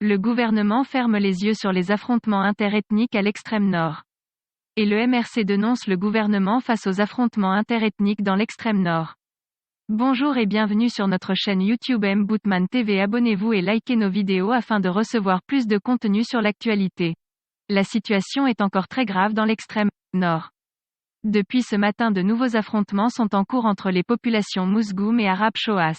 Le gouvernement ferme les yeux sur les affrontements interethniques à l'extrême nord. Et le MRC dénonce le gouvernement face aux affrontements interethniques dans l'extrême nord. Bonjour et bienvenue sur notre chaîne YouTube Mbootman TV. Abonnez-vous et likez nos vidéos afin de recevoir plus de contenu sur l'actualité. La situation est encore très grave dans l'extrême nord. Depuis ce matin, de nouveaux affrontements sont en cours entre les populations Mousgoum et Arab Choas.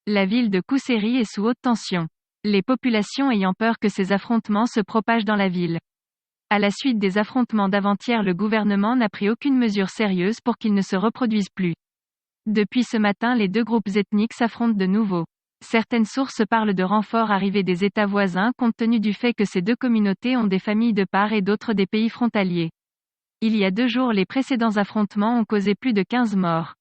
La ville de Kousséri est sous haute tension. Les populations ayant peur que ces affrontements se propagent dans la ville. À la suite des affrontements d'avant-hier, le gouvernement n'a pris aucune mesure sérieuse pour qu'ils ne se reproduisent plus. Depuis ce matin, les deux groupes ethniques s'affrontent de nouveau. Certaines sources parlent de renforts arrivés des États voisins compte tenu du fait que ces deux communautés ont des familles de part et d'autre des pays frontaliers. Il y a 2 jours, les précédents affrontements ont causé plus de 15 morts.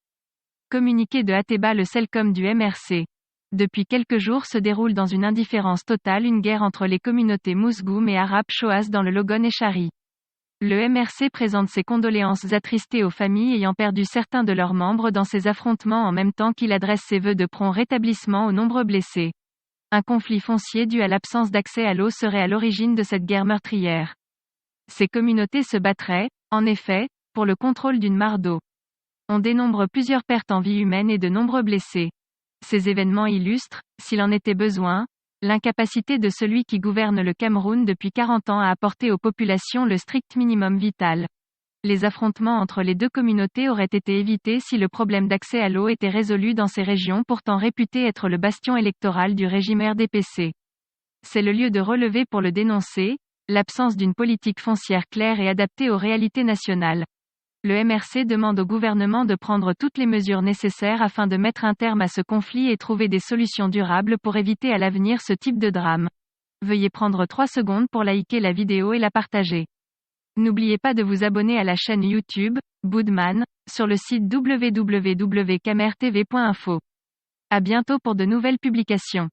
Communiqué de Ateba, le CELCOM du MRC. Depuis quelques jours se déroule dans une indifférence totale une guerre entre les communautés Mousgoum et Arab Choas dans le Logon et Chari. Le MRC présente ses condoléances attristées aux familles ayant perdu certains de leurs membres dans ces affrontements en même temps qu'il adresse ses vœux de prompt rétablissement aux nombreux blessés. Un conflit foncier dû à l'absence d'accès à l'eau serait à l'origine de cette guerre meurtrière. Ces communautés se battraient, en effet, pour le contrôle d'une mare d'eau. On dénombre plusieurs pertes en vie humaine et de nombreux blessés. Ces événements illustrent, s'il en était besoin, l'incapacité de celui qui gouverne le Cameroun depuis 40 ans à apporter aux populations le strict minimum vital. Les affrontements entre les deux communautés auraient été évités si le problème d'accès à l'eau était résolu dans ces régions pourtant réputées être le bastion électoral du régime RDPC. C'est le lieu de relever pour le dénoncer, l'absence d'une politique foncière claire et adaptée aux réalités nationales. Le MRC demande au gouvernement de prendre toutes les mesures nécessaires afin de mettre un terme à ce conflit et trouver des solutions durables pour éviter à l'avenir ce type de drame. Veuillez prendre 3 secondes pour liker la vidéo et la partager. N'oubliez pas de vous abonner à la chaîne YouTube, Mbootman, sur le site www.camertv.info. À bientôt pour de nouvelles publications.